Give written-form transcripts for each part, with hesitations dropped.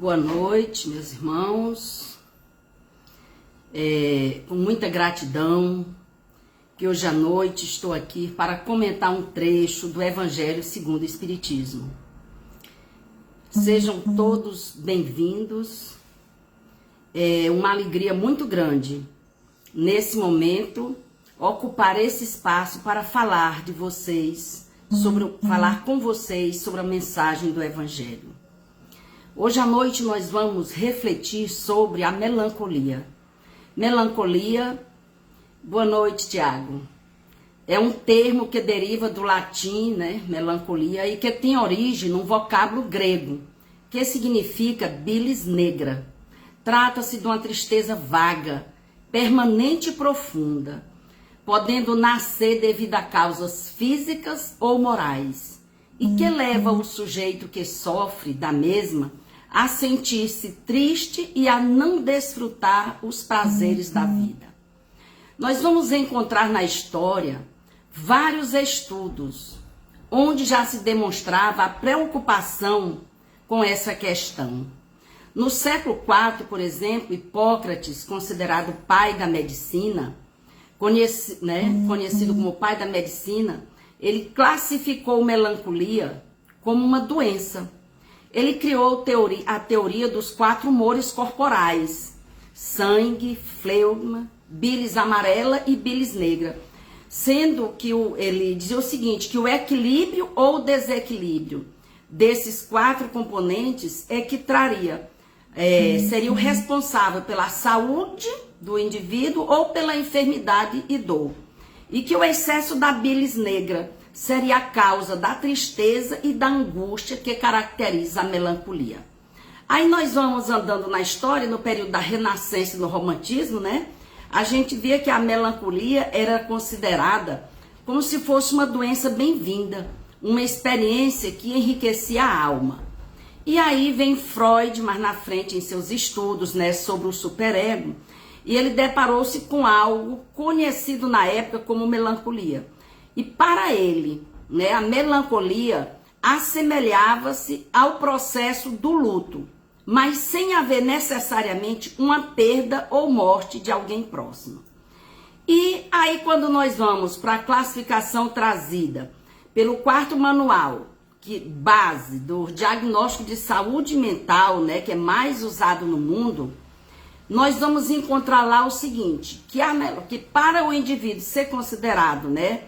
Boa noite, meus irmãos. Com muita gratidão que hoje à noite estou aqui para comentar um trecho do Evangelho segundo o Espiritismo. Sejam todos bem-vindos. É uma alegria muito grande, nesse momento, ocupar esse espaço para falar de vocês, falar com vocês sobre a mensagem do Evangelho. Hoje à noite nós vamos refletir sobre a melancolia. Melancolia, boa noite, Tiago. É um termo que deriva do latim, né, melancolia, e que tem origem num vocábulo grego, que significa bilis negra. Trata-se de uma tristeza vaga, permanente e profunda, podendo nascer devido a causas físicas ou morais, e que leva o sujeito que sofre da mesma a sentir-se triste e a não desfrutar os prazeres da vida. Nós vamos encontrar na história vários estudos onde já se demonstrava a preocupação com essa questão. No século IV, por exemplo, Hipócrates, considerado pai da medicina, conhecido como pai da medicina, ele classificou melancolia como uma doença. Ele criou a teoria dos 4 humores corporais: sangue, fleuma, bilis amarela e bilis negra. Sendo que ele dizia o seguinte, que o equilíbrio ou desequilíbrio desses 4 componentes é que seria o responsável pela saúde do indivíduo ou pela enfermidade e dor. E que o excesso da bilis negra seria a causa da tristeza e da angústia que caracteriza a melancolia. Aí nós vamos andando na história, no período da Renascença e no Romantismo, né? A gente via que a melancolia era considerada como se fosse uma doença bem-vinda, uma experiência que enriquecia a alma. E aí vem Freud, mais na frente, em seus estudos, né, sobre o superego, e ele deparou-se com algo conhecido na época como melancolia. E para ele, né, a melancolia assemelhava-se ao processo do luto, mas sem haver necessariamente uma perda ou morte de alguém próximo. E aí quando nós vamos para a classificação trazida pelo 4º manual, base do diagnóstico de saúde mental, né, que é mais usado no mundo, nós vamos encontrar lá o seguinte, que para o indivíduo ser considerado, né,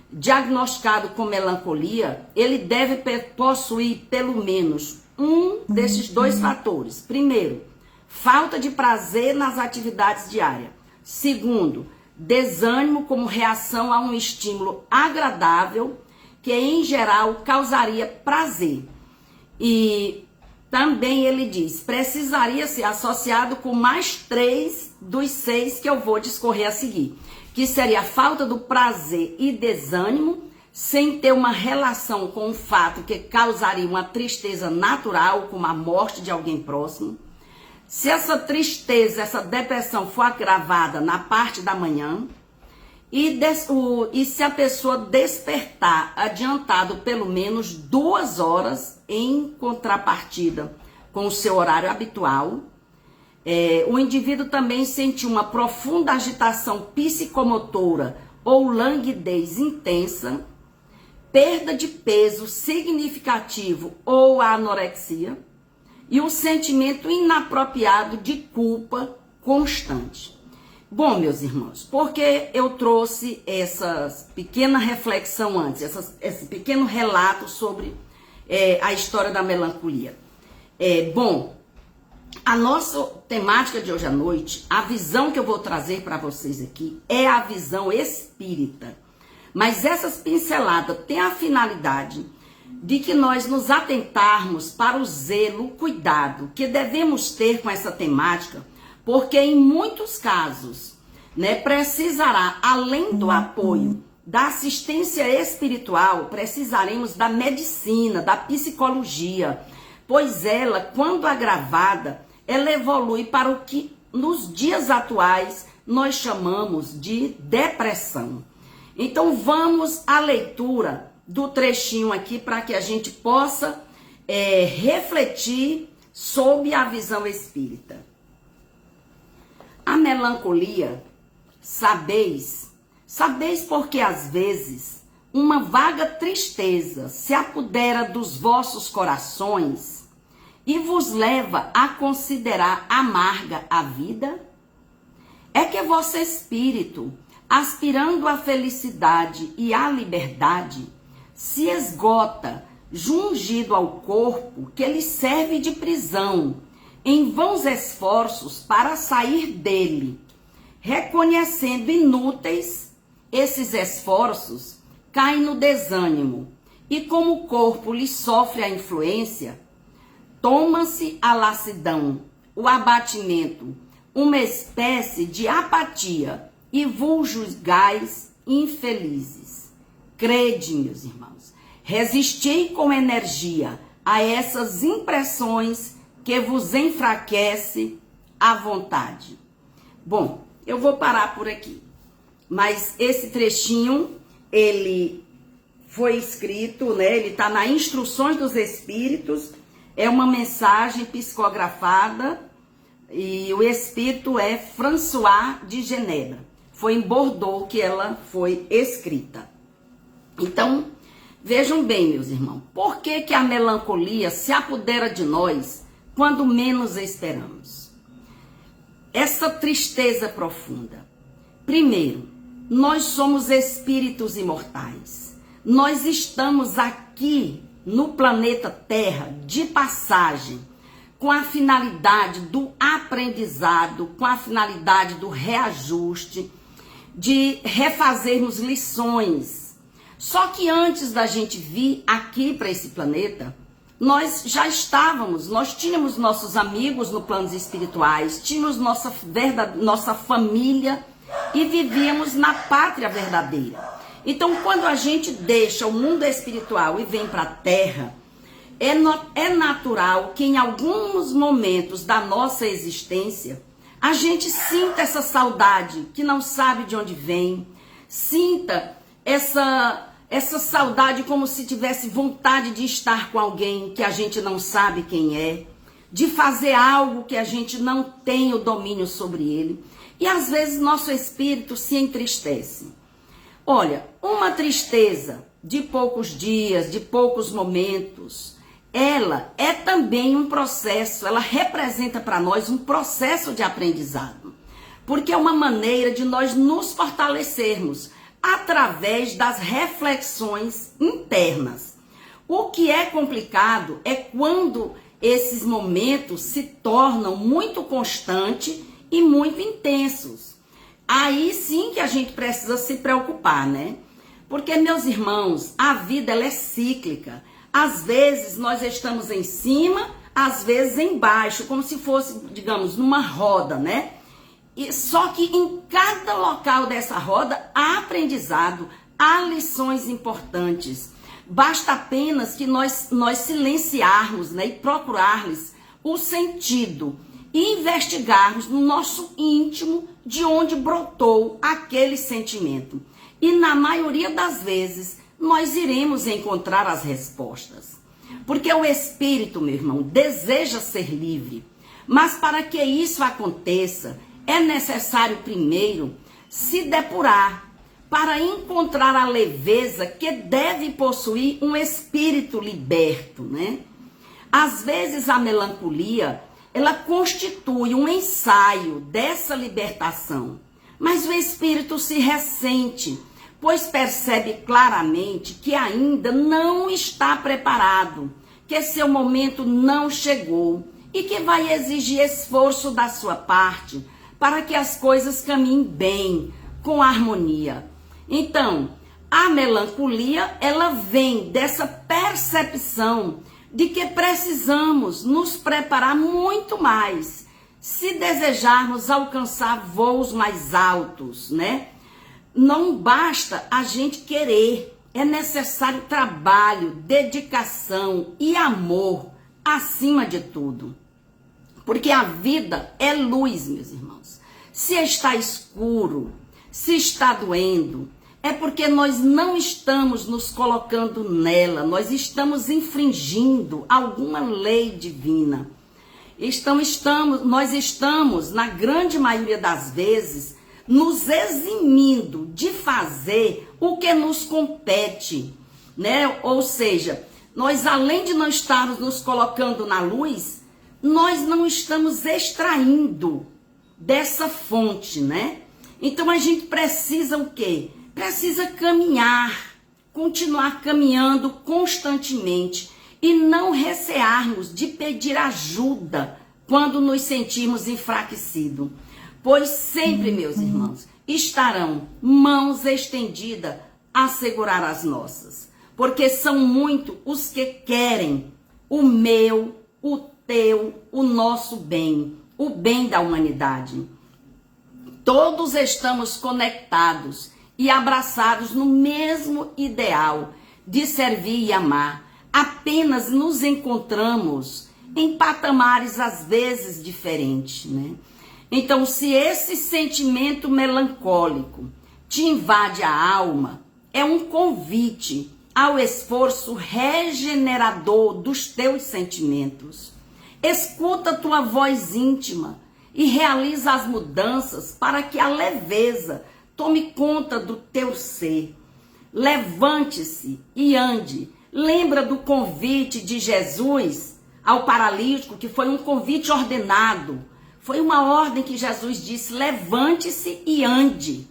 diagnosticado com melancolia, ele deve possuir pelo menos um desses 2 fatores. Primeiro, falta de prazer nas atividades diárias. Segundo, desânimo como reação a um estímulo agradável que em geral causaria prazer. E também ele diz, precisaria ser associado com mais 3 dos 6 que eu vou discorrer a seguir, que seria a falta do prazer e desânimo, sem ter uma relação com o fato que causaria uma tristeza natural, como a morte de alguém próximo. Se essa tristeza, essa depressão for agravada na parte da manhã, e se a pessoa despertar adiantado pelo menos 2 horas em contrapartida com o seu horário habitual, o indivíduo também sente uma profunda agitação psicomotora ou languidez intensa, perda de peso significativo ou anorexia e um sentimento inapropriado de culpa constante. Bom, meus irmãos, por que eu trouxe essa pequena reflexão antes, esse pequeno relato sobre a história da melancolia? A nossa temática de hoje à noite, a visão que eu vou trazer para vocês aqui, é a visão espírita. Mas essas pinceladas têm a finalidade de que nós nos atentarmos para o zelo, o cuidado que devemos ter com essa temática, porque em muitos casos, né, precisará, além do apoio da assistência espiritual, precisaremos da medicina, da psicologia, pois ela, quando agravada, ela evolui para o que nos dias atuais nós chamamos de depressão. Então vamos à leitura do trechinho aqui para que a gente possa refletir sob a visão espírita. A melancolia, sabeis porque às vezes uma vaga tristeza se apodera dos vossos corações e vos leva a considerar amarga a vida? É que vosso espírito, aspirando à felicidade e à liberdade, se esgota jungido ao corpo que lhe serve de prisão, em vãos esforços para sair dele. Reconhecendo inúteis, esses esforços caem no desânimo, e como o corpo lhe sofre a influência, toma-se a lassidão, o abatimento, uma espécie de apatia, e vos julgais infelizes. Crede, meus irmãos, resisti com energia a essas impressões que vos enfraquece a vontade. Bom, eu vou parar por aqui, mas esse trechinho, ele foi escrito, né? Ele está nas Instruções dos Espíritos, é uma mensagem psicografada, e o espírito é François de Genebra. Foi em Bordeaux que ela foi escrita. Então, vejam bem, meus irmãos, por que que a melancolia se apodera de nós quando menos esperamos? Essa tristeza profunda. Primeiro, nós somos espíritos imortais. Nós estamos aqui no planeta Terra de passagem, com a finalidade do aprendizado, com a finalidade do reajuste, de refazermos lições. Só que antes da gente vir aqui para esse planeta, nós já estávamos, nós tínhamos nossos amigos no planos espirituais, tínhamos nossa família e vivíamos na pátria verdadeira. Então, quando a gente deixa o mundo espiritual e vem para a Terra, é natural que em alguns momentos da nossa existência, a gente sinta essa saudade que não sabe de onde vem, sinta essa saudade como se tivesse vontade de estar com alguém que a gente não sabe quem é, de fazer algo que a gente não tem o domínio sobre ele. E às vezes nosso espírito se entristece. Olha, uma tristeza de poucos dias, de poucos momentos, ela é também um processo, ela representa para nós um processo de aprendizado. Porque é uma maneira de nós nos fortalecermos através das reflexões internas. O que é complicado é quando esses momentos se tornam muito constantes e muito intensos. Aí sim que a gente precisa se preocupar, né? Porque, meus irmãos, a vida ela é cíclica. Às vezes nós estamos em cima, às vezes embaixo, como se fosse, digamos, numa roda, né? E só que em cada local dessa roda há aprendizado, há lições importantes. Basta apenas que nós silenciarmos, né, e procurarmos o sentido e investigarmos no nosso íntimo de onde brotou aquele sentimento. E na maioria das vezes nós iremos encontrar as respostas. Porque o espírito, meu irmão, deseja ser livre. Mas para que isso aconteça, é necessário primeiro se depurar para encontrar a leveza que deve possuir um espírito liberto, né? Às vezes a melancolia, ela constitui um ensaio dessa libertação, mas o espírito se ressente, pois percebe claramente que ainda não está preparado, que seu momento não chegou e que vai exigir esforço da sua parte para que as coisas caminhem bem, com harmonia. Então, a melancolia, ela vem dessa percepção de que precisamos nos preparar muito mais, se desejarmos alcançar voos mais altos, né? Não basta a gente querer, é necessário trabalho, dedicação e amor acima de tudo. Porque a vida é luz, meus irmãos. Se está escuro, se está doendo, é porque nós não estamos nos colocando nela, nós estamos infringindo alguma lei divina. Nós estamos, na grande maioria das vezes, nos eximindo de fazer o que nos compete, né? Ou seja, nós, além de não estarmos nos colocando na luz, nós não estamos extraindo dessa fonte, né? Então a gente precisa o quê? Precisa caminhar, continuar caminhando constantemente e não recearmos de pedir ajuda quando nos sentirmos enfraquecidos. Pois sempre, meus irmãos, estarão mãos estendidas a segurar as nossas. Porque são muito os que querem o meu, o teu, o nosso bem, o bem da humanidade. Todos estamos conectados e abraçados no mesmo ideal de servir e amar. Apenas nos encontramos em patamares às vezes diferentes, né? Então, se esse sentimento melancólico te invade a alma, é um convite ao esforço regenerador dos teus sentimentos. Escuta tua voz íntima e realiza as mudanças para que a leveza tome conta do teu ser. Levante-se e ande. Lembra do convite de Jesus ao paralítico, que foi um convite ordenado. Foi uma ordem que Jesus disse: levante-se e ande.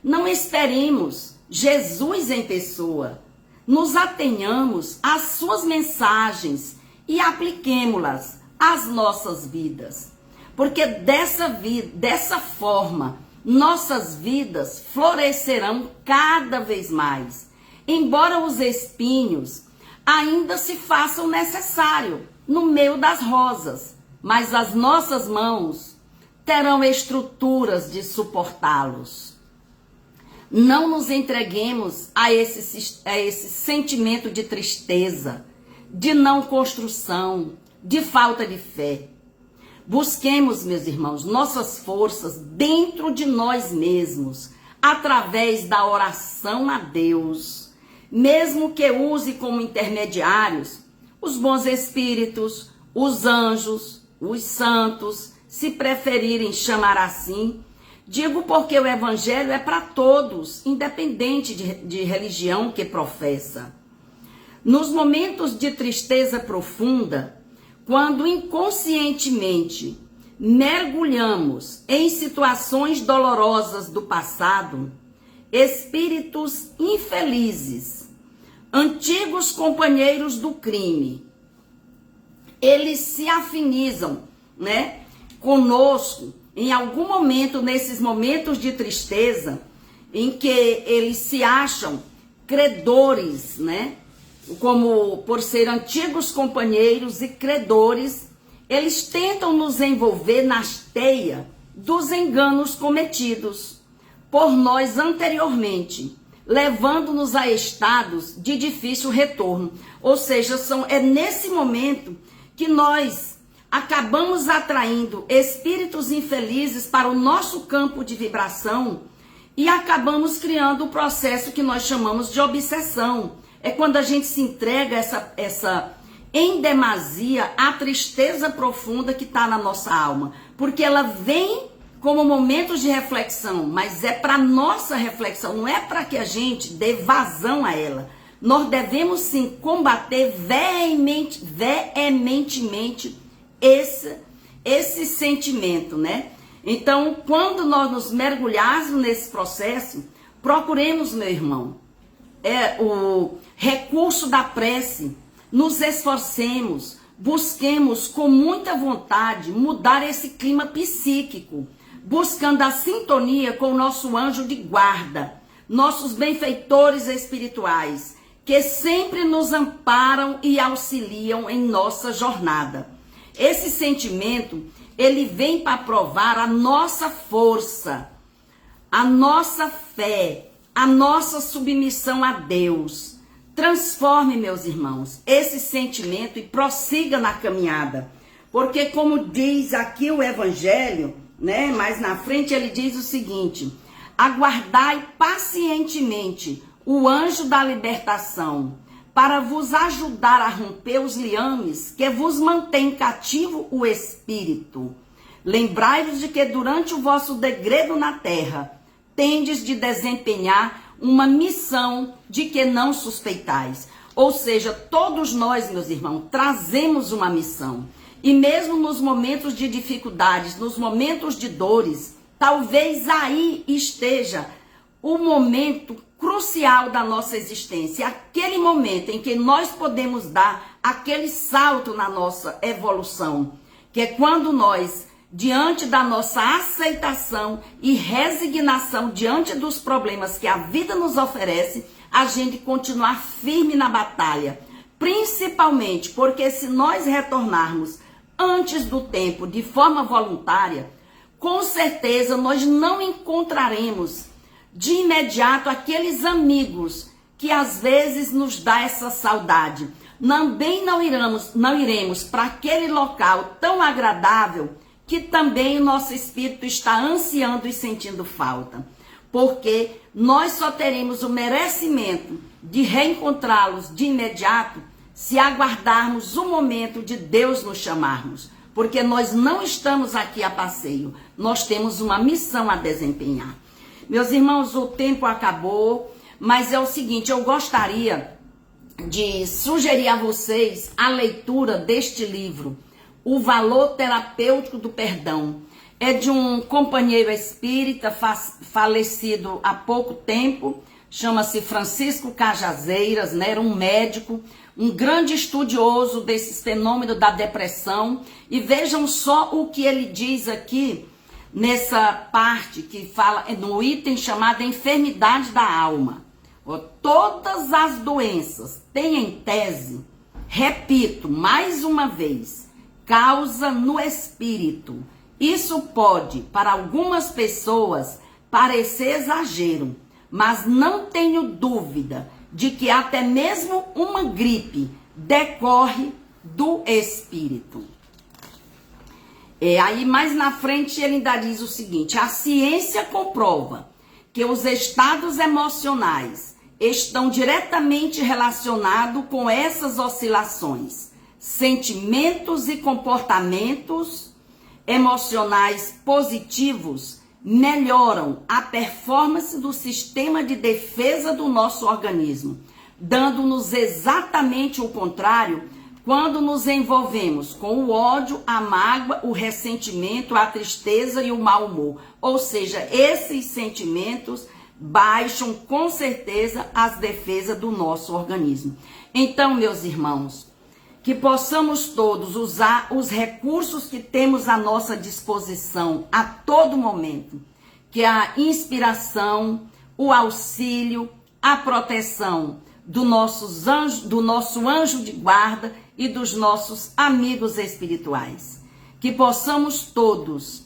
Não esperemos Jesus em pessoa. Nos atenhamos às suas mensagens e apliquemo-las às nossas vidas. Porque dessa forma, nossas vidas florescerão cada vez mais. Embora os espinhos ainda se façam necessário no meio das rosas, mas as nossas mãos terão estruturas de suportá-los. Não nos entreguemos a esse sentimento de tristeza, de não construção, de falta de fé. Busquemos, meus irmãos, nossas forças dentro de nós mesmos, através da oração a Deus, mesmo que use como intermediários os bons espíritos, os anjos, os santos, se preferirem chamar assim. Digo porque o evangelho é para todos, independente de religião que professa. Nos momentos de tristeza profunda, quando inconscientemente mergulhamos em situações dolorosas do passado, espíritos infelizes, antigos companheiros do crime, eles se afinizam, né, conosco em algum momento, nesses momentos de tristeza, em que eles se acham credores, né, como por ser antigos companheiros e credores, eles tentam nos envolver nas teias dos enganos cometidos por nós anteriormente, levando-nos a estados de difícil retorno. Ou seja, é nesse momento que nós acabamos atraindo espíritos infelizes para o nosso campo de vibração e acabamos criando o processo que nós chamamos de obsessão. É quando a gente se entrega em demasia à tristeza profunda que está na nossa alma. Porque ela vem como momentos de reflexão, mas é para nossa reflexão, não é para que a gente dê vazão a ela. Nós devemos sim combater veementemente esse sentimento, né? Então, quando nós nos mergulharmos nesse processo, procuremos, meu irmão, o recurso da prece, nos esforcemos, busquemos com muita vontade mudar esse clima psíquico, buscando a sintonia com o nosso anjo de guarda, nossos benfeitores espirituais, que sempre nos amparam e auxiliam em nossa jornada. Esse sentimento, ele vem para provar a nossa força, a nossa fé, a nossa submissão a Deus. Transforme, meus irmãos, esse sentimento e prossiga na caminhada. Porque como diz aqui o Evangelho, né, mais na frente ele diz o seguinte: aguardai pacientemente o anjo da libertação, para vos ajudar a romper os liames que vos mantém cativo o espírito. Lembrai-vos de que durante o vosso degredo na terra, tendes de desempenhar uma missão de que não suspeitais. Ou seja, todos nós, meus irmãos, trazemos uma missão. E mesmo nos momentos de dificuldades, nos momentos de dores, talvez aí esteja o momento crucial da nossa existência, aquele momento em que nós podemos dar aquele salto na nossa evolução, que é quando nós, diante da nossa aceitação e resignação diante dos problemas que a vida nos oferece, a gente continuar firme na batalha, principalmente porque se nós retornarmos antes do tempo de forma voluntária, com certeza nós não encontraremos de imediato aqueles amigos que às vezes nos dá essa saudade. Também não iremos para aquele local tão agradável que também o nosso espírito está ansiando e sentindo falta. Porque nós só teremos o merecimento de reencontrá-los de imediato se aguardarmos o momento de Deus nos chamarmos. Porque nós não estamos aqui a passeio, nós temos uma missão a desempenhar. Meus irmãos, o tempo acabou, mas é o seguinte, eu gostaria de sugerir a vocês a leitura deste livro, O Valor Terapêutico do Perdão. É de um companheiro espírita falecido há pouco tempo, chama-se Francisco Cajazeiras, né? Era um médico, um grande estudioso desses fenômenos da depressão. E vejam só o que ele diz aqui, nessa parte que fala, no item chamado enfermidade da alma. Todas as doenças têm em tese, repito mais uma vez, causa no espírito. Isso pode, para algumas pessoas, parecer exagero, mas não tenho dúvida de que até mesmo uma gripe decorre do espírito. Aí mais na frente ele ainda diz o seguinte: a ciência comprova que os estados emocionais estão diretamente relacionados com essas oscilações. Sentimentos e comportamentos emocionais positivos melhoram a performance do sistema de defesa do nosso organismo, dando-nos exatamente o contrário quando nos envolvemos com o ódio, a mágoa, o ressentimento, a tristeza e o mau humor. Ou seja, esses sentimentos baixam com certeza as defesas do nosso organismo. Então, meus irmãos, que possamos todos usar os recursos que temos à nossa disposição a todo momento, que é a inspiração, o auxílio, a proteção do nosso anjo de guarda e dos nossos amigos espirituais. Que possamos todos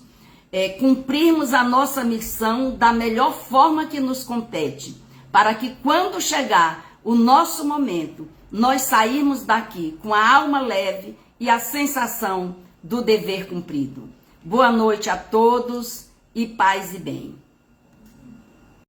cumprirmos a nossa missão da melhor forma que nos compete, para que quando chegar o nosso momento, nós sairmos daqui com a alma leve e a sensação do dever cumprido. Boa noite a todos e paz e bem.